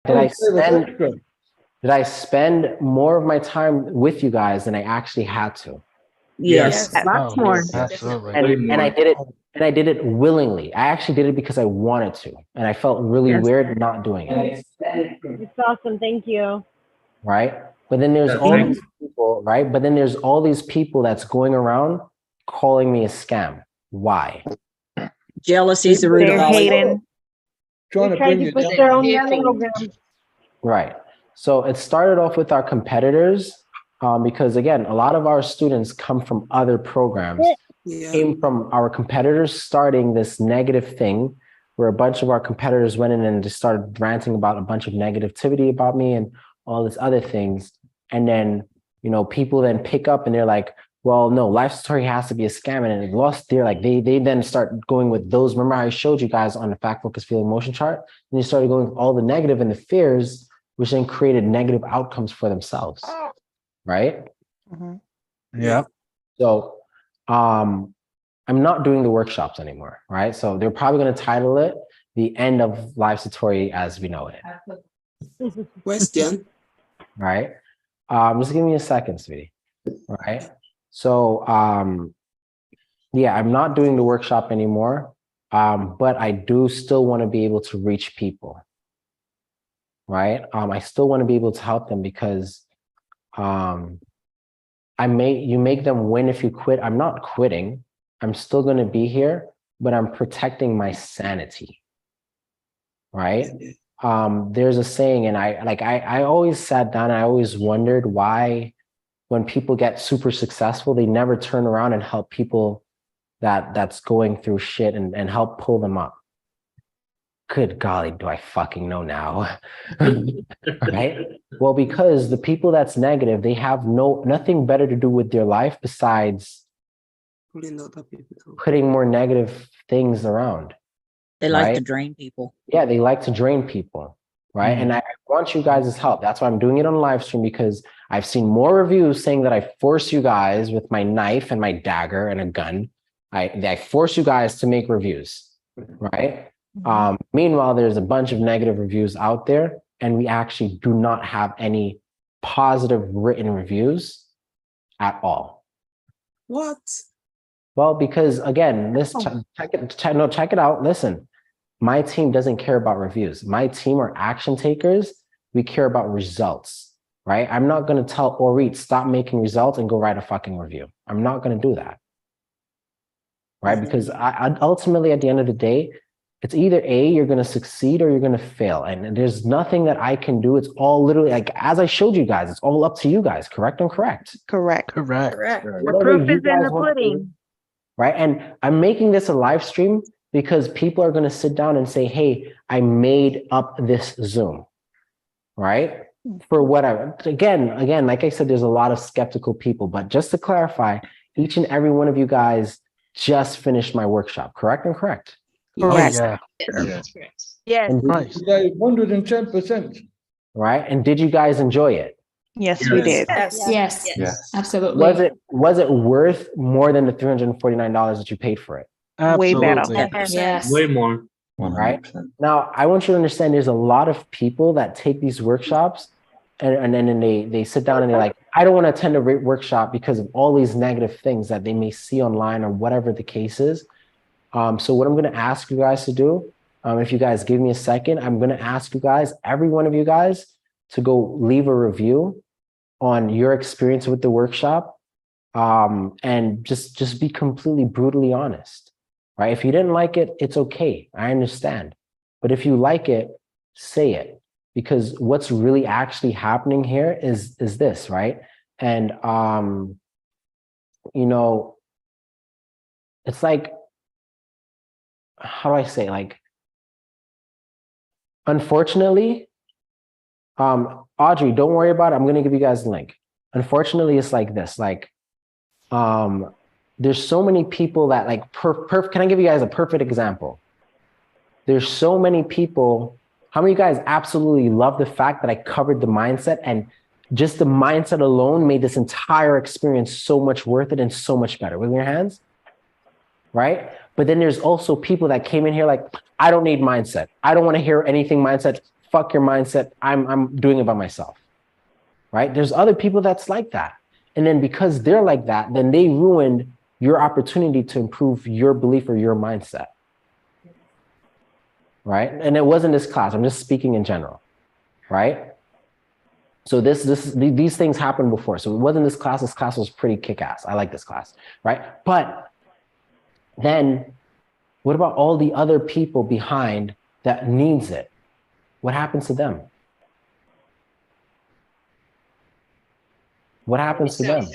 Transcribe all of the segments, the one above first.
did I spend did I spend more of my time with you guys than I actually had to? Yes. Lots more. Absolutely. And I did it willingly. I actually did it because I wanted to, and I felt really Yes. weird not doing it. It's awesome. Thank you. Right? But then there's all these people, right? But then there's all these people that's going around calling me a scam. Why? Jealousy is the root of They're all evil. hating. They tried to push their own program. Right. So it started off with our competitors, because again, a lot of our students come from other programs, came from our competitors starting this negative thing where a bunch of our competitors went in and just started ranting about a bunch of negativity about me and all this other things. And then, people then pick up and they're like, well, no, Life Story has to be a scam. And it lost their, like, they then start going with those. Remember I showed you guys on the fact, focus, feel, emotion chart? And they started going with all the negative and the fears, which then created negative outcomes for themselves. Right? Yeah. So I'm not doing the workshops anymore, right? So they're probably going to title it The End of Life Satori as We Know It. Question. Right? Just give me a second, sweetie. Right? So yeah, I'm not doing the workshop anymore, but I do still want to be able to reach people. Right? I still want to be able to help them because you make them win if you quit. I'm not quitting. I'm still going to be here, but I'm protecting my sanity. Right? There's a saying, and I always sat down and I always wondered why when people get super successful, they never turn around and help people that's going through shit and help pull them up. Good golly, do I fucking know now? Right? Well, because the people that's negative, they have nothing better to do with their life besides putting more negative things around. They like to drain people. Yeah, they like to drain people, right? And I want you guys' help. That's why I'm doing it on live stream, because I've seen more reviews saying that I force you guys with my knife and my dagger and a gun. I force you guys to make reviews, right? Meanwhile, there's a bunch of negative reviews out there, and we actually do not have any positive written reviews at all. What? Well, because again, check it out. Listen, my team doesn't care about reviews. My team are action takers. We care about results, right? I'm not going to tell Orit, stop making results and go write a fucking review. I'm not going to do that, right? Because I ultimately, at the end of the day, it's either A, you're going to succeed or you're going to fail. And there's nothing that I can do. It's all literally, like, as I showed you guys, it's all up to you guys. Correct or incorrect? Correct. The proof is in the pudding. Right? And I'm making this a live stream because people are going to sit down and say, hey, I made up this Zoom, right? For whatever. Again, like I said, there's a lot of skeptical people, but just to clarify, each and every one of you guys just finished my workshop, correct and correct? Correct. Yeah. Yes. And Nice. 110%. right? And did you guys enjoy it? Yes, we did. Yes, absolutely. Was it worth more than the $349 that you paid for it? Way better. Absolutely. Yes. Way more. Right? Now, I want you to understand there's a lot of people that take these workshops and then they sit down and they're like, I don't want to attend a workshop because of all these negative things that they may see online or whatever the case is. So what I'm going to ask you guys to do, if you guys give me a second, I'm going to ask you guys, every one of you guys, to go leave a review on your experience with the workshop, and just be completely brutally honest, right? If you didn't like it, it's okay. I understand. But if you like it, say it, because what's really actually happening here is this, right? And, it's like, how do I say, like, unfortunately, Audrey, don't worry about it. I'm going to give you guys the link. Unfortunately, it's like this, like, there's so many people that like, can I give you guys a perfect example? There's so many people. How many of you guys absolutely love the fact that I covered the mindset, and just the mindset alone made this entire experience so much worth it and so much better? With your hands, right? But then there's also people that came in here like, I don't need mindset. I don't want to hear anything mindset. fuck your mindset. I'm doing it by myself. Right? There's other people that's like that. And then because they're like that, then they ruined your opportunity to improve your belief or your mindset. Right? And it wasn't this class. I'm just speaking in general. Right? So these things happened before. So it wasn't this class. This class was pretty kick-ass. I like this class. Right? But then what about all the other people behind that needs it? What happens to them? What happens to them?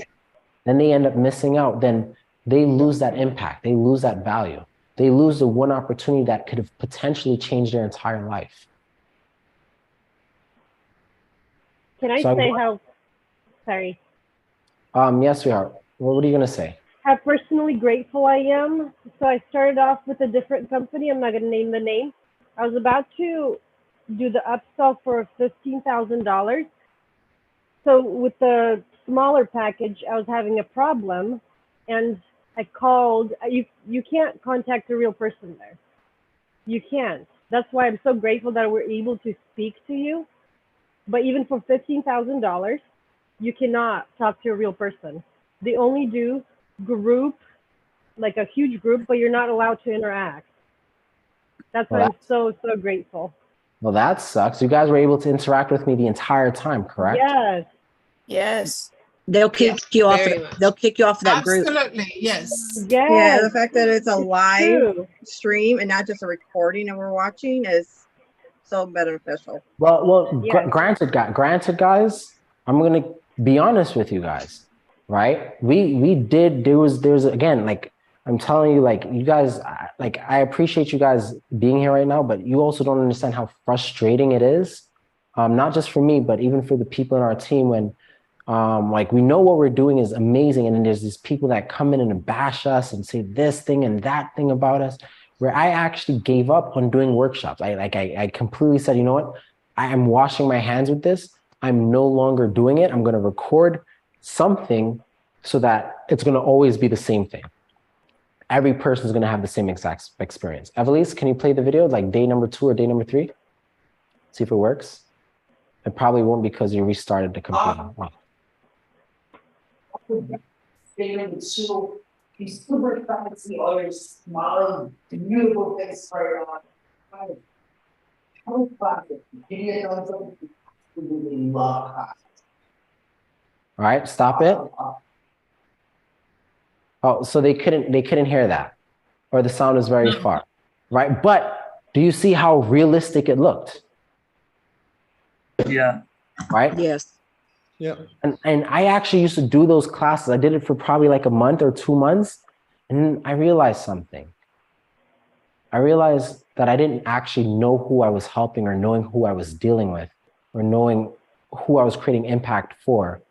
Then they end up missing out. Then they lose that impact. They lose that value. They lose the one opportunity that could have potentially changed their entire life. Can I So say how, sorry, yes, we are. What are you going to say? how personally grateful I am? So I started off with a different company. I'm not going to name the name. I was about to do the upsell for $15,000. So with the smaller package, I was having a problem, and I called. You can't contact a real person there. You can't. That's why I'm so grateful that we're able to speak to you. But even for $15,000, you cannot talk to a real person. They only do group, like a huge group, but you're not allowed to interact. That's why I'm so grateful. Well, that sucks. You guys were able to interact with me the entire time, correct? Yes. Yes. They'll kick you off. very much. They'll kick you off that group. Absolutely, yes. Yes. Yeah, the fact that it's a live True. stream and not just a recording that we're watching is so beneficial. Well, Yeah. granted, guys, I'm gonna be honest with you guys, right? There was again, like I'm telling you, like you guys, like I appreciate you guys being here right now, but you also don't understand how frustrating it is, not just for me, but even for the people in our team when. Like we know what we're doing is amazing, and then there's these people that come in and bash us and say this thing and that thing about us, where I actually gave up on doing workshops. I completely said, you know what, I am washing my hands with this. I'm no longer doing it. I'm going to record something so that it's going to always be the same thing. Every person is going to have the same exact experience. Evelise, can you play the video like day number 2 or day number 3? See if it works. It probably won't because you restarted the computer. He's super fancy, always smiling, beautiful face for how classic. Give me a thumbs up. Really love classic. All right, stop it. Oh, so they couldn't hear that, or the sound is very far, right? But do you see how realistic it looked? Yeah. Right? Yes. Yeah. And I actually used to do those classes. I did it for probably like a month or 2 months. And I realized something. I realized that I didn't actually know who I was helping or knowing who I was dealing with or knowing who I was creating impact for.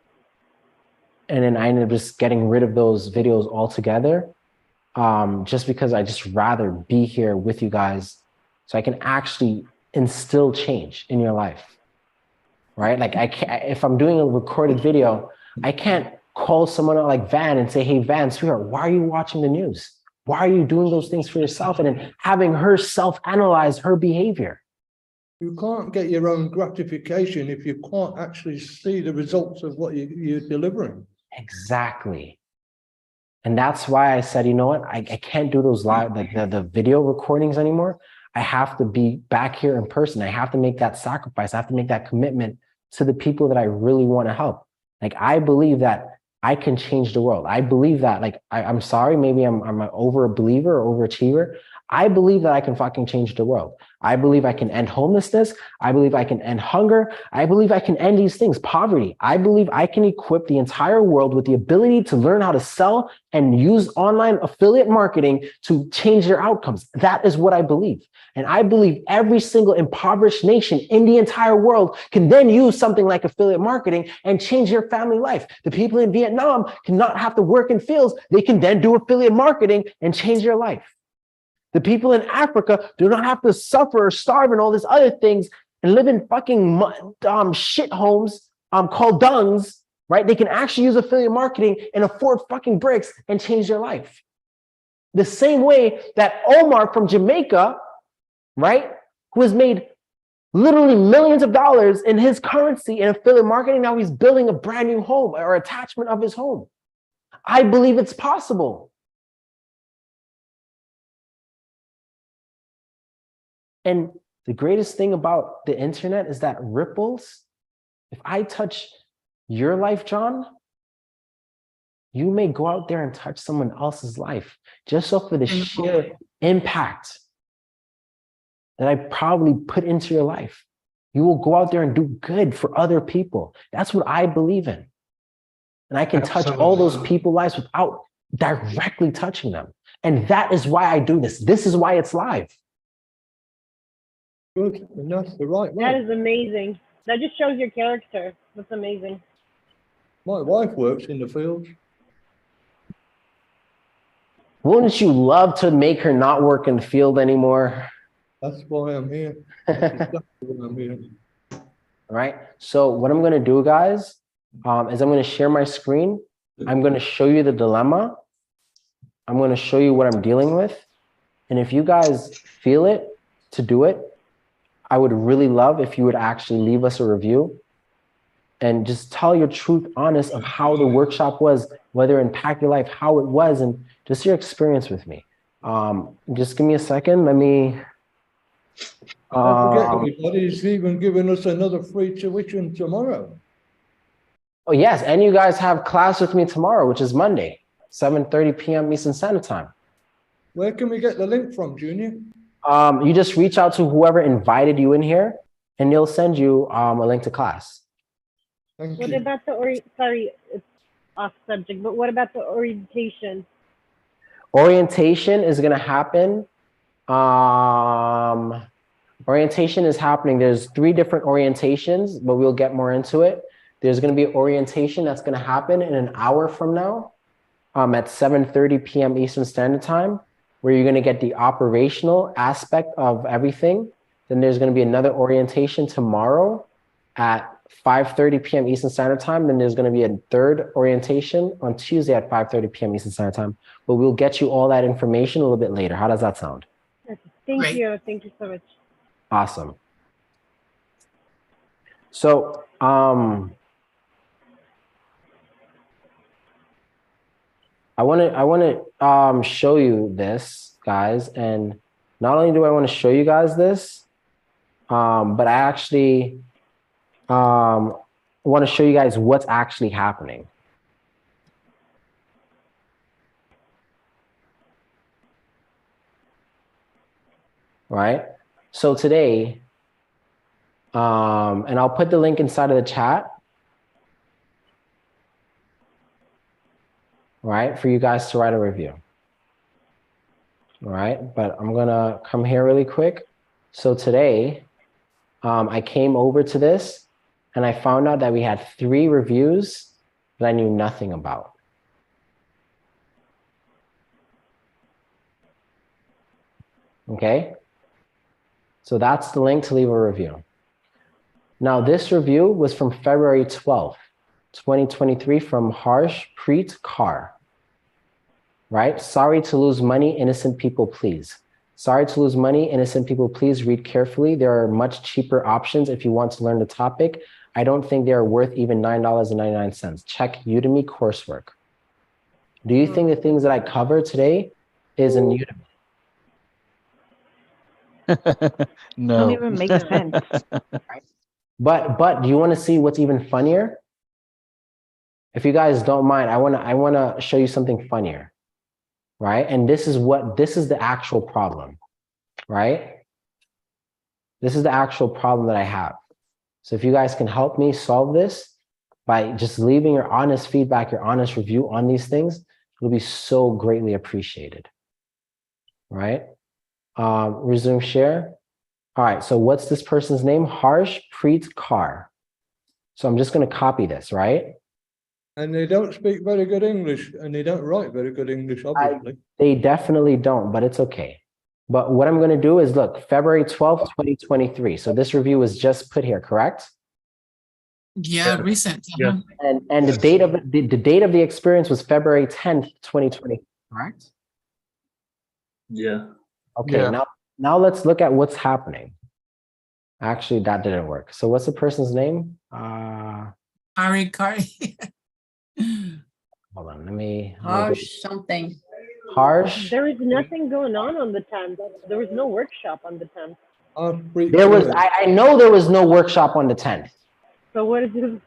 And then I ended up just getting rid of those videos altogether, just because I just rather be here with you guys so I can actually instill change in your life. Right? Like I can't, if I'm doing a recorded video, I can't call someone like Van and say, hey, Van, sweetheart, why are you watching the news? Why are you doing those things for yourself? And then having her self-analyze her behavior. You can't get your own gratification if you can't actually see the results of what you're delivering. Exactly. And that's why I said, you know what? I can't do those live, like the video recordings anymore. I have to be back here in person. I have to make that sacrifice. I have to make that commitment to the people that I really want to help. Like, I believe that I can change the world. I believe that, like, I'm sorry, maybe I'm an over-believer or overachiever. I believe that I can fucking change the world. I believe I can end homelessness. I believe I can end hunger. I believe I can end these things, poverty. I believe I can equip the entire world with the ability to learn how to sell and use online affiliate marketing to change their outcomes. That is what I believe. And I believe every single impoverished nation in the entire world can then use something like affiliate marketing and change their family life. The people in Vietnam cannot have to work in fields. They can then do affiliate marketing and change their life. The people in Africa do not have to suffer or starve and all these other things and live in fucking shit homes called dungs, right? They can actually use affiliate marketing and afford fucking bricks and change their life. The same way that Omar from Jamaica, right, who has made literally millions of dollars in his currency in affiliate marketing. Now he's building a brand new home or attachment of his home. I believe it's possible. And the greatest thing about the internet is that ripples, if I touch your life, John, you may go out there and touch someone else's life just off of the sheer impact that I probably put into your life. You will go out there and do good for other people. That's what I believe in. And I can touch all those people's lives without directly touching them. And that is why I do this. This is why it's live. Good, and that's the right way. That is amazing. That just shows your character. That's amazing. My wife works in the field. Wouldn't you love to make her not work in the field anymore? That's why I'm here. That's exactly why I'm here. All right. So what I'm going to do, guys, is I'm going to share my screen. I'm going to show you the dilemma. I'm going to show you what I'm dealing with. And if you guys feel it to do it, I would really love if you would actually leave us a review and just tell your truth, honest of how the workshop was, whether it impacted your life, how it was, and just your experience with me. Just give me a second. Let me. Don't forget, everybody's even giving us another free tuition tomorrow. Oh, yes. And you guys have class with me tomorrow, which is Monday, 7:30 p.m. Eastern Standard Time. Where can we get the link from, Junior? You just reach out to whoever invited you in here, and they'll send you a link to class. Thank What you. about the sorry, it's off subject, but what about the orientation? Orientation is going to happen. Orientation is happening. There's 3 different orientations, but we'll get more into it. There's going to be orientation that's going to happen in an hour from now at 7:30 p.m. Eastern Standard Time, where you're going to get the operational aspect of everything. Then there's going to be another orientation tomorrow at 5:30 p.m. Eastern Standard Time. Then there's going to be a 3rd orientation on Tuesday at 5:30 p.m. Eastern Standard Time. But we'll get you all that information a little bit later. How does that sound? Thank you. Thank you so much. Awesome. So, I want to show you this, guys, and not only do I want to show you guys this, but I actually want to show you guys what's actually happening. Right? So today, and I'll put the link inside of the chat, right, for you guys to write a review. All right, but I'm gonna come here really quick. So today, I came over to this and I found out that we had 3 reviews that I knew nothing about. Okay, so that's the link to leave a review. Now this review was from February 12th, 2023 from Harsh Preet Kaur. Right? Sorry to lose money, innocent people, please. Sorry to lose money, innocent people, please read carefully. There are much cheaper options if you want to learn the topic. I don't think they are worth even $9.99. Check Udemy coursework. Do you think the things that I cover today is in Udemy? No. Don't even make sense. But do you want to see what's even funnier? If you guys don't mind, I want to show you something funnier. Right? And this is the actual problem, right? This is the actual problem that I have. So if you guys can help me solve this by just leaving your honest feedback, your honest review on these things, it'll be so greatly appreciated, right? Resume share. All right, so what's this person's name? Harsh Preet Kaur. So I'm just going to copy this, right? And they don't speak very good English, and they don't write very good English, obviously. They definitely don't, but it's okay. But what I'm going to do is look, February 12th, 2023. So this review was just put here, correct? Yeah, recent. Yeah. And the date of the date of the experience was February 10th, 2020, correct? Yeah. Okay, Yeah. now let's look at what's happening. Actually, that didn't work. So what's the person's name? Ari Cardi. Hold on, let me. Harsh something. Harsh. There was nothing going on the 10th. There was no workshop on the 10th. There was, I know there was no workshop on the 10th. So what is it,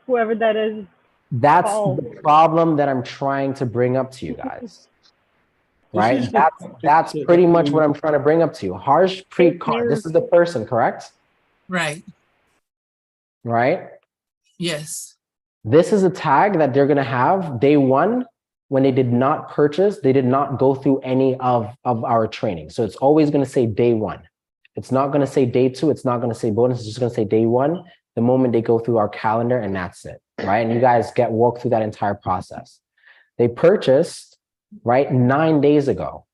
whoever that is? That's Oh. the problem that I'm trying to bring up to you guys. Right? is That's pretty much what I'm trying to bring up to you. Harsh Fake Preet, this news. is the person, correct? Right. Right? Yes. This is a tag that they're going to have day one. When they did not purchase, they did not go through any of our training. So it's always going to say day one. It's not going to say day two. It's not going to say bonus. It's just going to say day one, the moment they go through our calendar, and that's it, right? And you guys walk through that entire process. They purchased, right, 9 days ago.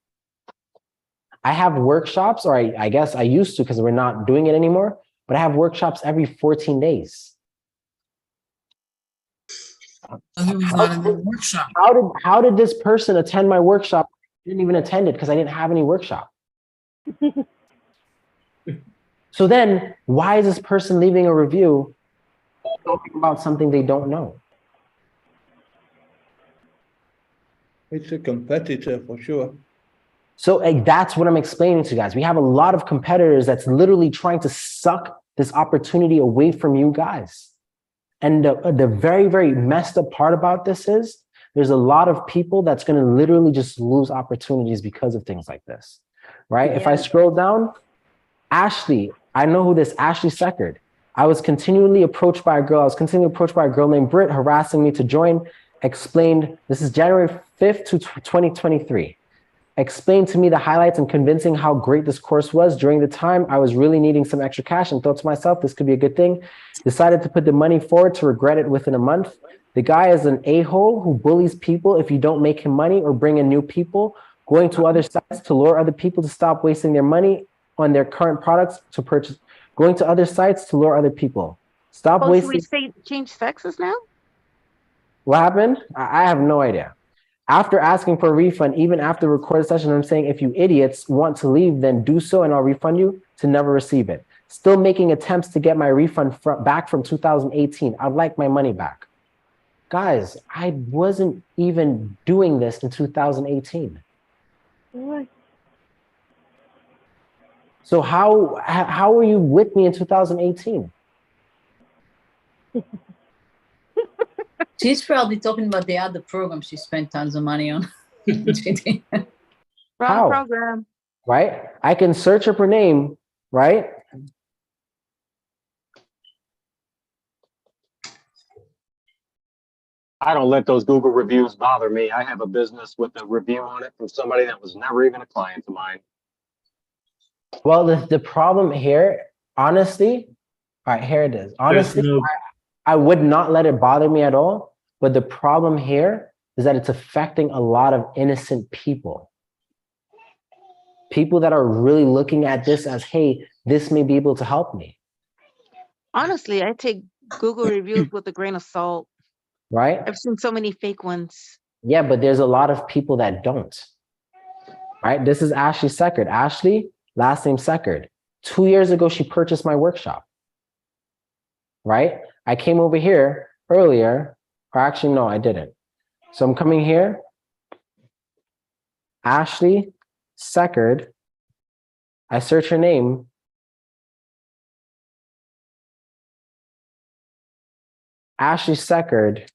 I have workshops, or I guess I used to because we're not doing it anymore, but I have workshops every 14 days. He was not in the workshop. How did this person attend my workshop? I didn't even attend it because I didn't have any workshop. So then why is this person leaving a review talking about something they don't know? It's a competitor for sure. So that's what I'm explaining to you guys. We have a lot of competitors that's literally trying to suck this opportunity away from you guys. And the very, very messed up part about this is there's a lot of people that's going to literally just lose opportunities because of things like this, right? Yeah. If I scroll down, Ashley, I know who this Ashley Seckard. I was continually approached by a girl. I was continually approached by a girl named Britt, harassing me to join. Explained, this is January 5th to 2023. Explained to me the highlights and convincing how great this course was. During the time, I was really needing some extra cash and thought to myself, this could be a good thing. Decided to put the money forward to regret it within a month. The guy is an a-hole who bullies people if you don't make him money or bring in new people, going to other sites to lure other people to stop wasting their money on their current products to purchase, going to other sites to lure other people. Stop Oh, should wasting. we say change sexes now? What happened? I have no idea. After asking for a refund, even after the recorded session, I'm saying, if you idiots want to leave, then do so and I'll refund you, to never receive it. Still making attempts to get my refund back from 2018. I'd like my money back. Guys, I wasn't even doing this in 2018. What? So how were you with me in 2018? She's probably talking about the other program she spent tons of money on. Wrong How? program. Right? I can search up her name, right? I don't let those Google reviews bother me. I have a business with a review on it from somebody that was never even a client of mine. Well, the problem here, honestly, all right, here it is. Honestly, I would not let it bother me at all. But the problem here is that it's affecting a lot of innocent people. People that are really looking at this as, hey, this may be able to help me. Honestly, I take Google reviews with a grain of salt. Right? I've seen so many fake ones. Yeah, but there's a lot of people that don't. Right? This is Ashley Seckard. Ashley, last name Seckard. 2 years ago, she purchased my workshop. Right? I came over here earlier, or actually, no, I didn't. So I'm coming here. Ashley Seckard. I search her name. Ashley Seckard.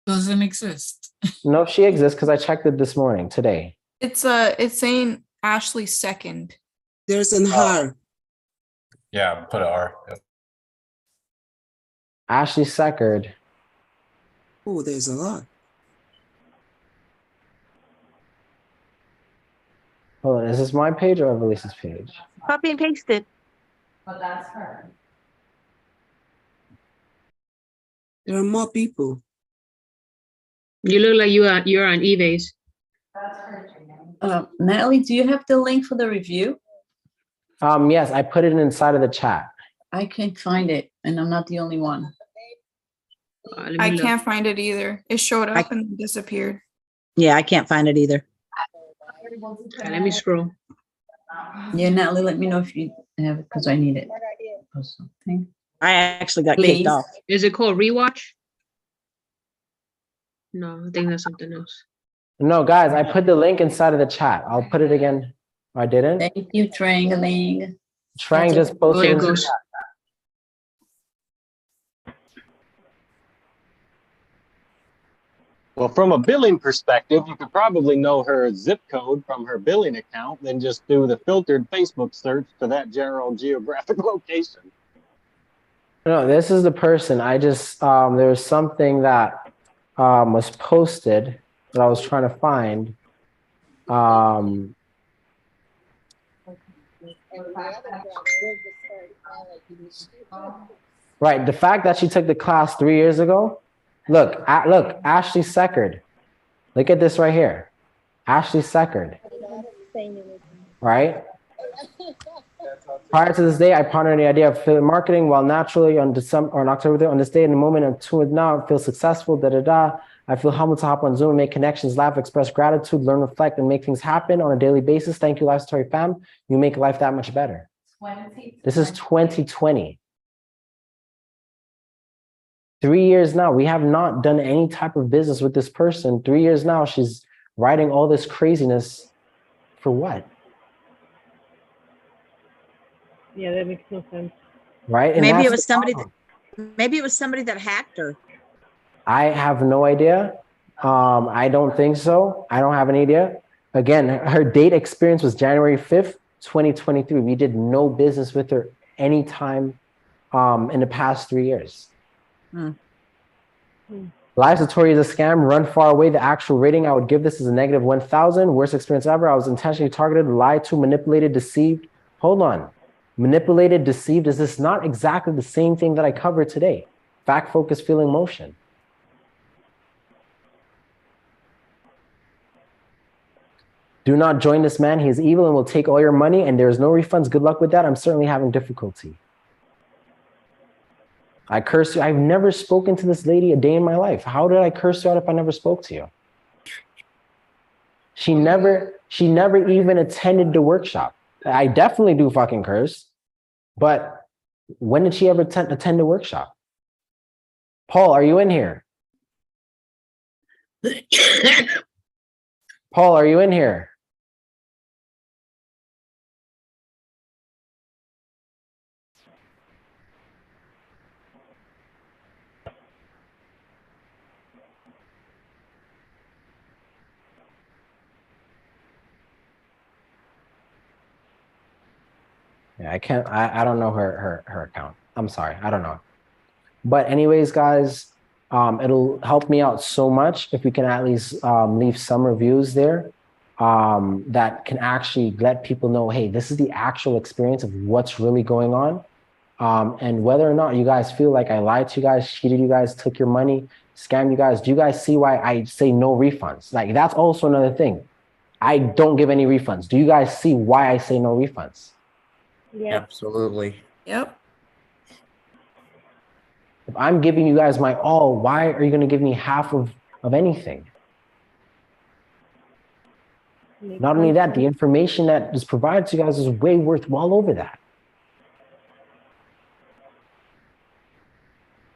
Doesn't exist. No, she exists because I checked it this morning, today. It's saying Ashley second. There's an R. Yeah, put an R. Yep. Ashley Seckard. Oh, there's a lot. Hold on, is this my page or Evelys's page? Copy and paste it. But that's her. There are more people. You look like you're on eBay's. That's her. Natalie, do you have the link for the review? Yes, I put it inside of the chat. I can't find it, and I'm not the only one. I can't find it either. It showed up and disappeared. Yeah, I can't find it either. Let me scroll. Yeah, Natalie, let me know if you have it because I need it or something. I actually got Please. kicked off. Is it called rewatch? No, I think that's something else. No, guys, I put the link inside of the chat. I'll put it again. I didn't. Thank you, Trangaling. Trang just posted There it into the goes. chat. Well, from a billing perspective, you could probably know her zip code from her billing account, then just do the filtered Facebook search for that general geographic location. No, this is the person. I just there was something that was posted that I was trying to find. Right, the fact that she took the class 3 years ago. Look, look, Ashley Seckard. Look at this right here. Ashley Seckard. Right? Prior to this day, I pondered the idea of affiliate marketing while naturally on December or on October, on this day, in the moment I'm tuned now, I feel successful, I feel humbled to hop on Zoom and make connections, laugh, express gratitude, learn, reflect, and make things happen on a daily basis. Thank you, Life Story fam. You make life that much better. This is 2020. 3 years now, we have not done any type of business with this person. 3 years now, she's writing all this craziness for what? Yeah, that makes no sense. Right? And Maybe that's it was the somebody problem. maybe it was somebody that hacked her. I have no idea. I don't think so. I don't have any idea. Again, her date experience was January 5th, 2023. We did no business with her anytime in the past 3 years. Live Satori is a scam. Run far away. The actual rating I would give this is a negative 1,000. Worst experience ever. I was intentionally targeted, lied to, manipulated, deceived. Hold on. Manipulated, deceived. Is this not exactly the same thing that I covered today? Fact, focus, feeling, motion. Do not join this man. He is evil and will take all your money, and there is no refunds. Good luck with that. I'm certainly having difficulty. I curse you. I've never spoken to this lady a day in my life. How did I curse you out if I never spoke to you? She never even attended the workshop. I definitely do fucking curse, but when did she ever attend the workshop? Paul, are you in here? Paul, are you in here? Yeah, I can't, I don't know her account. I'm sorry, I don't know. But anyways, guys, it'll help me out so much if we can at least leave some reviews there that can actually let people know, hey, this is the actual experience of what's really going on. And whether or not you guys feel like I lied to you guys, cheated you guys, took your money, scammed you guys, do you guys see why I say no refunds? Like, that's also another thing. I don't give any refunds. Do you guys see why I say no refunds? Yeah. Absolutely. Yep. If I'm giving you guys my all, why are you going to give me half of anything? Not only that, the information that is provided to you guys is way worth well over that.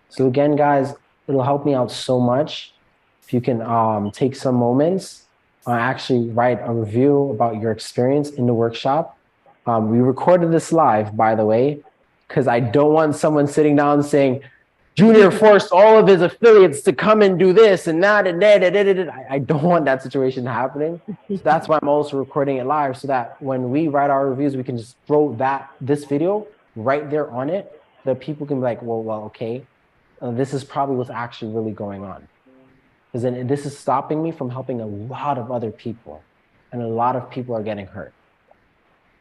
So again, guys, it'll help me out so much if you can take some moments, actually write a review about your experience in the workshop. We recorded this live, by the way, because I don't want someone sitting down saying, Junior forced all of his affiliates to come and do this and that and that. I don't want that situation happening. So that's why I'm also recording it live, so that when we write our reviews, we can just throw this video right there on it, that people can be like, well, okay, this is probably what's actually really going on. Because then this is stopping me from helping a lot of other people, and a lot of people are getting hurt.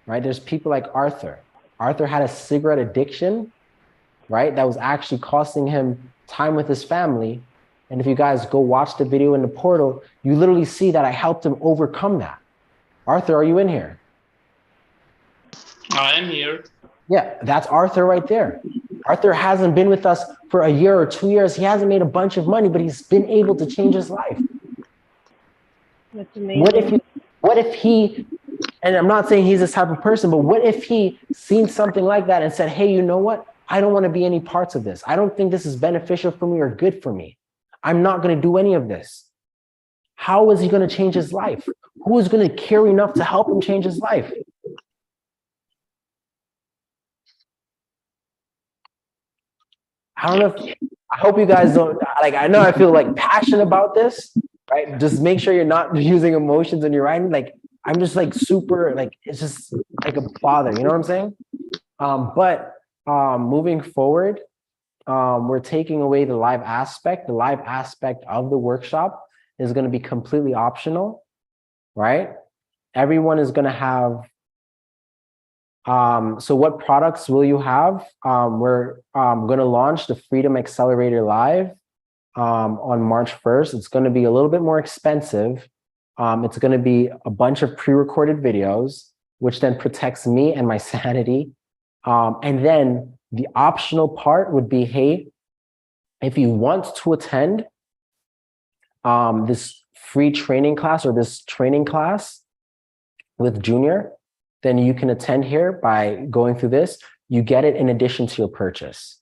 Right? There's people like Arthur. Arthur had a cigarette addiction, right? That was actually costing him time with his family. And if you guys go watch the video in the portal, you literally see that I helped him overcome that. Arthur, are you in here? I am here. Yeah, that's Arthur right there. Arthur hasn't been with us for a year or 2 years. He hasn't made a bunch of money, but he's been able to change his life. That's amazing. What if he And I'm not saying he's this type of person, but what if he seen something like that and said, hey, you know what? I don't want to be any parts of this. I don't think this is beneficial for me or good for me. I'm not going to do any of this. How is he going to change his life? Who is going to care enough to help him change his life? I don't know if, I hope you guys don't, like, I know I feel like passionate about this, right? Just make sure you're not using emotions when you're writing. Like, I'm just like super, like, it's just like a bother, you know what I'm saying? But moving forward, we're taking away the live aspect. The live aspect of the workshop is going to be completely optional, right? Everyone is going to have, so what products will you have? We're going to launch the Freedom Accelerator Live on March 1st. It's going to be a little bit more expensive. It's going to be a bunch of pre-recorded videos, which then protects me and my sanity. And then the optional part would be, hey, if you want to attend this free training class or this training class with Junior, then you can attend here by going through this. You get it in addition to your purchase.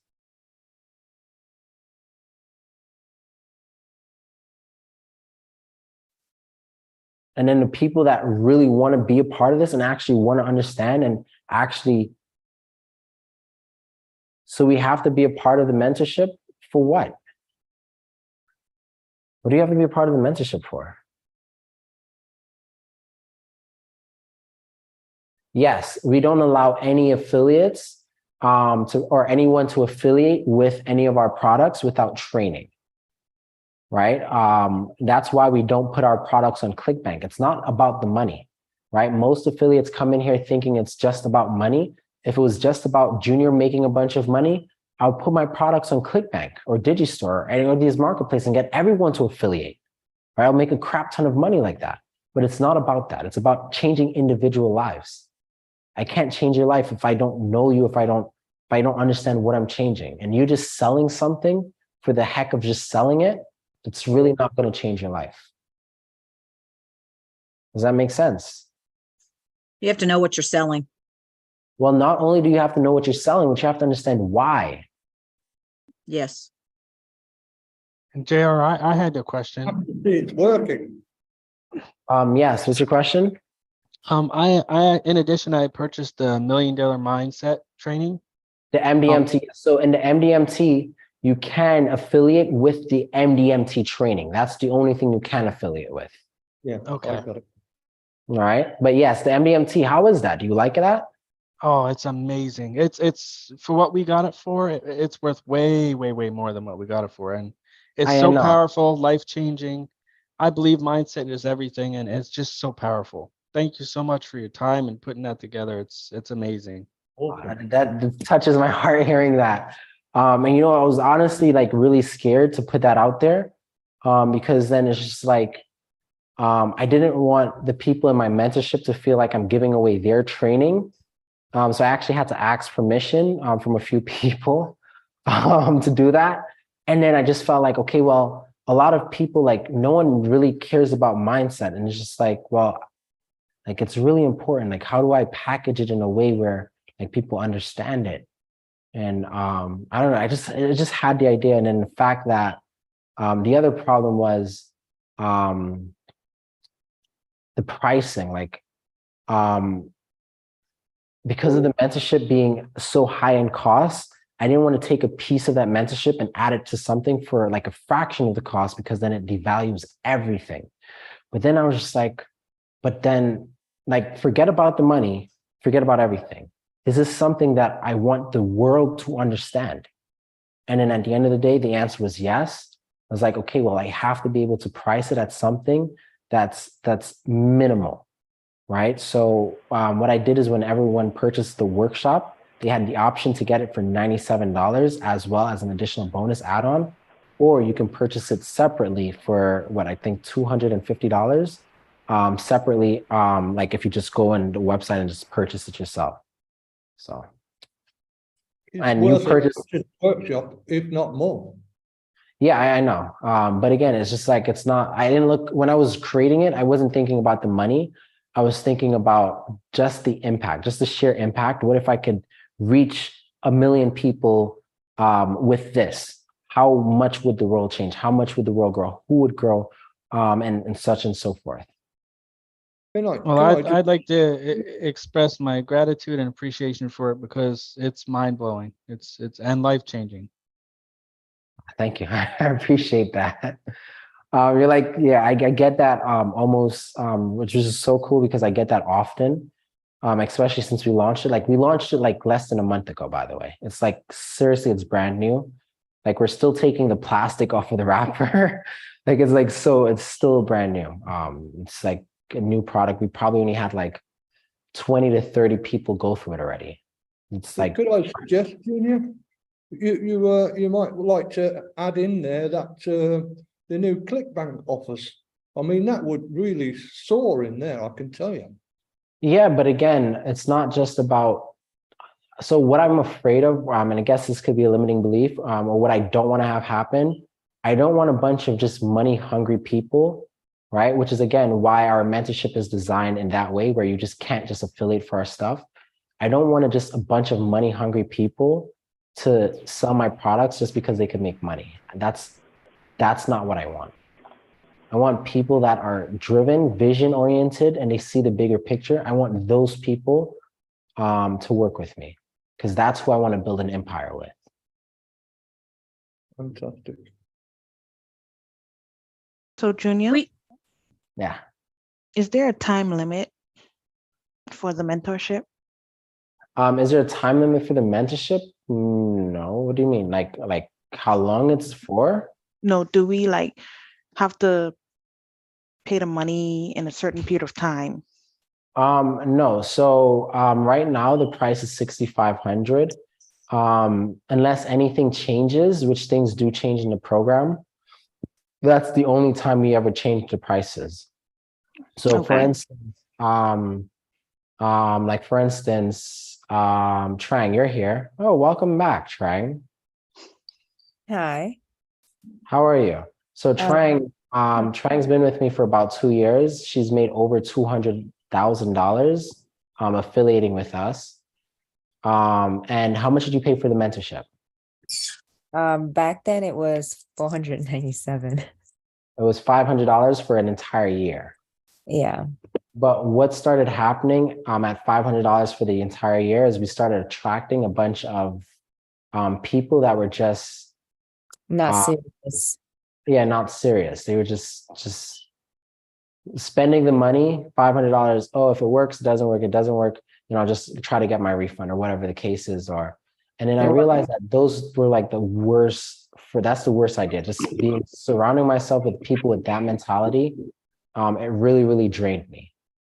And then the people that really want to be a part of this and actually want to understand and actually, so we have to be a part of the mentorship for what? What do you have to be a part of the mentorship for? Yes, we don't allow any affiliates or anyone to affiliate with any of our products without training, right? That's why we don't put our products on ClickBank. It's not about the money, right? Most affiliates come in here thinking it's just about money. If it was just about Junior making a bunch of money, I'll put my products on ClickBank or Digistore or any of these marketplaces and get everyone to affiliate, right? I'll make a crap ton of money like that. But it's not about that. It's about changing individual lives. I can't change your life if I don't know you, if I don't understand what I'm changing. And you just selling something for the heck of just selling it, it's really not going to change your life. Does that make sense? You have to know what you're selling. Well, not only do you have to know what you're selling, but you have to understand why. Yes. And JR, I had a question. It's working. Yes, what's your question? I in addition, I purchased the $1 Million Mindset training. The MDMT. So in the MDMT, you can affiliate with the MDMT training. That's the only thing you can affiliate with. Yeah. Okay. I got it. All right. But yes, the MDMT, how is that? Do you like that? Oh, it's amazing. It's for what we got it for. It's worth way more than what we got it for. And it's so powerful, life-changing. I believe mindset is everything, and it's just so powerful. Thank you so much for your time and putting that together. It's amazing. That touches my heart hearing that. And you know, I was honestly like really scared to put that out there because then it's just like, I didn't want the people in my mentorship to feel like I'm giving away their training. So I actually had to ask permission from a few people to do that. And then I just felt like, okay, well, a lot of people, like no one really cares about mindset. And it's just like, well, like it's really important. Like, how do I package it in a way where like people understand it? And I don't know, I just had the idea. And then the fact that the other problem was the pricing, like because of the mentorship being so high in cost, I didn't want to take a piece of that mentorship and add it to something for like a fraction of the cost, because then it devalues everything. But then I was just like, but then like, forget about the money, forget about everything. Is this something that I want the world to understand? And then at the end of the day, the answer was yes. I was like, okay, well, I have to be able to price it at something that's minimal, right? So what I did is when everyone purchased the workshop, they had the option to get it for $97 as well as an additional bonus add-on, or you can purchase it separately for what I think $250 separately, like if you just go on the website and just purchase it yourself. So, and you purchase workshop, if not more. Yeah, I know. But again, it's just like, it's not, I didn't look, when I was creating it, I wasn't thinking about the money. I was thinking about just the impact, just the sheer impact. What if I could reach 1 million people with this? How much would the world change? How much would the world grow? Who would grow? And such and so forth. Well, I'd like to express my gratitude and appreciation for it because it's mind blowing. It's and life changing. Thank you. I appreciate that. You're like, yeah, I get that almost, which is so cool because I get that often, especially since we launched it. Like we launched it like less than a month ago, by the way. It's like, seriously, it's brand new. Like we're still taking the plastic off of the wrapper. Like it's like, so it's still brand new. It's like a new product. We probably only had like 20 to 30 people go through it already. It's like, could I suggest, Junior? You might like to add in there that the new ClickBank offers. I mean, that would really soar in there, I can tell you. yeah, but again, it's not just about, so what I'm afraid of, and I guess this could be a limiting belief, or what I don't want to have happen, I don't want a bunch of just money hungry people, right? Which is again, why our mentorship is designed in that way, where you just can't just affiliate for our stuff. I don't want to just a bunch of money hungry people to sell my products just because they could make money. That's not what I want. I want people that are driven, vision oriented, and they see the bigger picture. I want those people to work with me because that's who I want to build an empire with. Fantastic. So Junior, Yeah. is there a time limit for the mentorship? Is there a time limit for the mentorship? No. What do you mean? Like how long it's for? No, do we like have to pay the money in a certain period of time? No. So right now the price is $6,500. Unless anything changes, which things do change in the program, that's the only time we ever change the prices. So for instance, Trang, you're here. Oh, welcome back, Trang. Hi. How are you? So Trang, Trang's been with me for about 2 years. She's made over $200,000 affiliating with us. And how much did you pay for the mentorship? Back then it was $497. It was $500 for an entire year. Yeah. But what started happening at $500 for the entire year is we started attracting a bunch of people that were just not serious. Yeah, not serious. They were just spending the money, $500. Oh, if it works, it doesn't work, it doesn't work. You know, I'll just try to get my refund or whatever the case is. And then I realized that those were like the worst. That's the worst idea. Just surrounding myself with people with that mentality. It really, really drained me.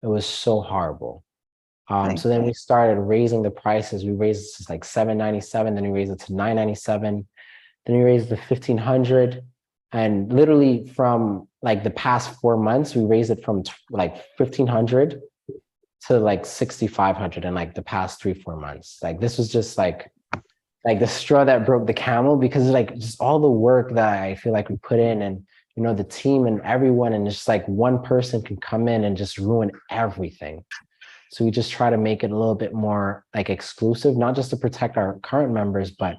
It was so horrible. So then we started raising the prices. We raised it to like $797, then we raised it to $997, then we raised it to $1,500. And literally from like the past 4 months, we raised it from like $1,500 to like $6,500 in like the past 3-4 months. Like this was just like the straw that broke the camel, because like just all the work that I feel like we put in, and you know, the team and everyone, and just like one person can come in and just ruin everything. So we just try to make it a little bit more like exclusive, not just to protect our current members, but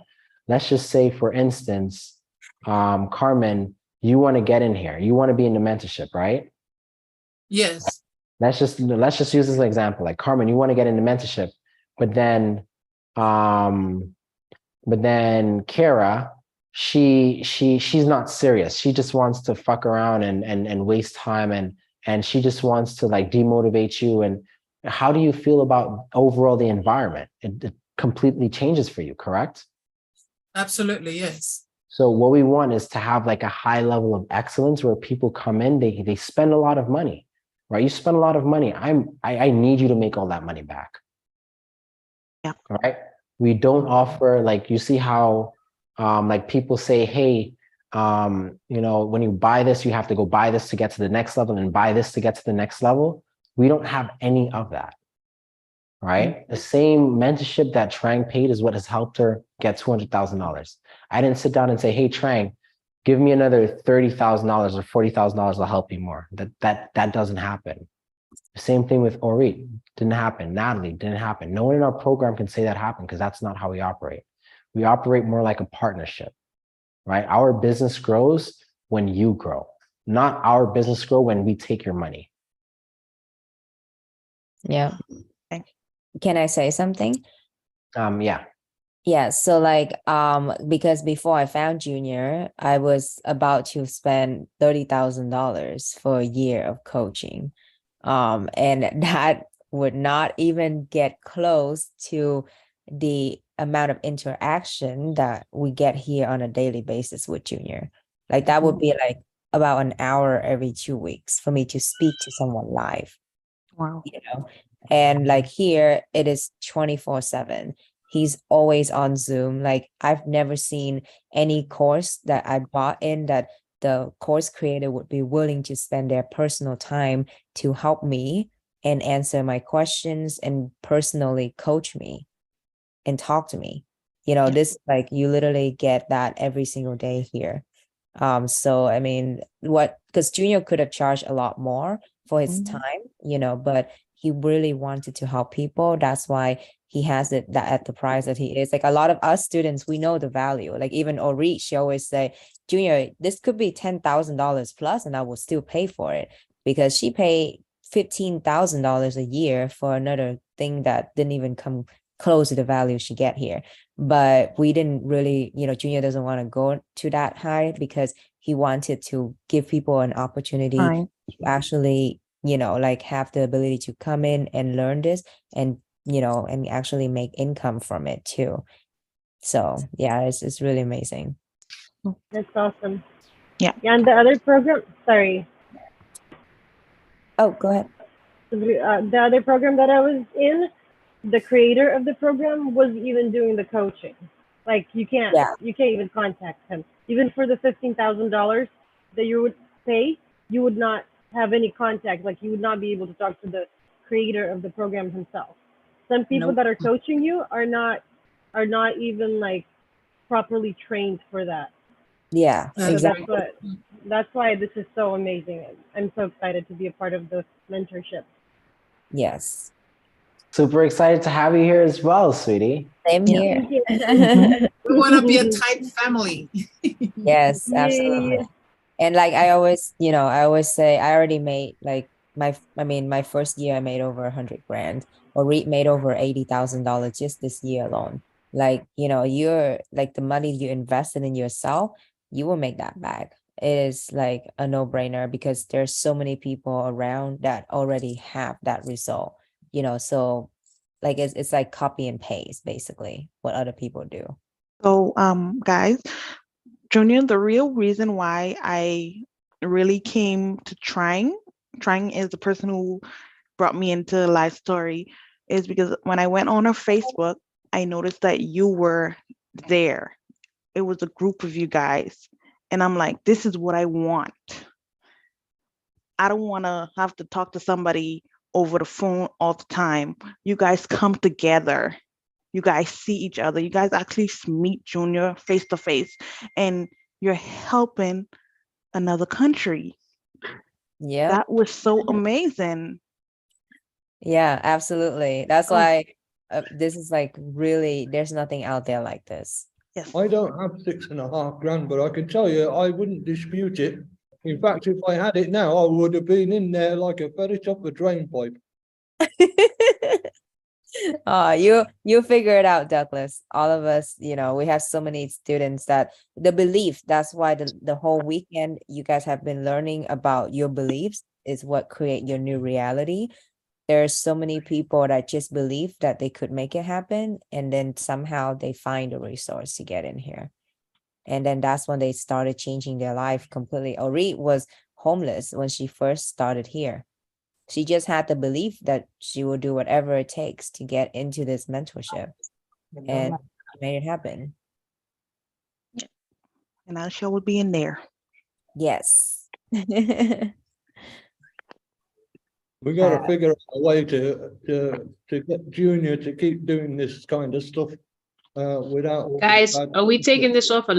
let's just say, for instance, Carmen, you want to get in here, you want to be in the mentorship, right? Yes. Let's just use this as an example. Like Carmen, you want to get into mentorship, but then Kara, she's not serious. She just wants to fuck around and waste time, and she just wants to like demotivate you. And how do you feel about overall the environment? It completely changes for you, correct? Absolutely, yes. So what we want is to have like a high level of excellence where people come in, they spend a lot of money, right? You spend a lot of money. I need you to make all that money back. Yeah. All right. We don't offer, like, you see how like people say, hey, you know, when you buy this, you have to go buy this to get to the next level and buy this to get to the next level. We don't have any of that, right? The same mentorship that Trang paid is what has helped her get $200,000. I didn't sit down and say, hey, Trang, give me another $30,000 or $40,000, I'll help you more. That doesn't happen. Same thing with Ori. Didn't happen. Natalie, didn't happen. No one in our program can say that happened because that's not how we operate. We operate more like a partnership, right? Our business grows when you grow, not our business grow when we take your money. Yeah. Can I say something? Yeah. Yeah, so like because before I found Junior, I was about to spend $30,000 for a year of coaching. And that would not even get close to the amount of interaction that we get here on a daily basis with Junior. Like that would be like about an hour every 2 weeks for me to speak to someone live. Wow. You know, and like here it is 24/7. He's always on Zoom. Like I've never seen any course that I bought in that the course creator would be willing to spend their personal time to help me and answer my questions and personally coach me and talk to me. You know, this like you literally get that every single day here. So I mean, because Junior could have charged a lot more for his time, you know, but he really wanted to help people. That's why he has it that at the price that he is. Like a lot of us students, we know the value. Like even Ori, she always say, Junior, this could be $10,000 plus, and I will still pay for it because she paid $15,000 a year for another thing that didn't even come close to the value she get here. But we didn't really, you know, Junior doesn't want to go to that high because he wanted to give people an opportunity to actually, you know, like have the ability to come in and learn this and, you know, and actually make income from it too. So yeah, it's really amazing. That's awesome. Yeah. Yeah, and the other program, sorry. Oh, go ahead. The other program that I was in, the creator of the program was even doing the coaching. Like you can't even contact him. Even for the $15,000 that you would pay, you would not have any contact. Like you would not be able to talk to the creator of the program himself. Some people that are coaching you are not even like properly trained for that. Yeah, So exactly. that's why this is so amazing. I'm so excited to be a part of the mentorship. Yes. Super excited to have you here as well, sweetie. Same here. We want to be a tight family. Yes, absolutely. And like I always say I already made like my first year I made over 100 grand, or made over $80,000 just this year alone. Like, you know, you're like the money you invested in yourself, you will make that back. It is like a no-brainer because there's so many people around that already have that result, you know, so like it's like copy and paste basically what other people do. So guys, Junior, the real reason why I really came to Trying is the person who brought me into Life Story, is because when I went on her Facebook, I noticed that you were there. It was a group of you guys. And I'm like, this is what I want. I don't want to have to talk to somebody over the phone all the time. You guys come together. You guys see each other. You guys actually meet Junior face to face, and you're helping another country. Yeah. That was so amazing. Yeah, absolutely. That's why this is like really, there's nothing out there like this. Yes. I don't have 6.5 grand, but I can tell you, I wouldn't dispute it. In fact, if I had it now, I would have been in there like a ferret up a drain pipe. You figure it out, Douglas. All of us, you know, we have so many students that the belief, that's why the whole weekend you guys have been learning about your beliefs is what create your new reality. There's so many people that just believe that they could make it happen, and then somehow they find a resource to get in here. And then that's when they started changing their life completely. Ori was homeless when she first started here. She just had the belief that she will do whatever it takes to get into this mentorship, and made it happen. And I sure would be in there. Yes. We got to figure out a way to get Junior to keep doing this kind of stuff without. Guys, are we taking this off?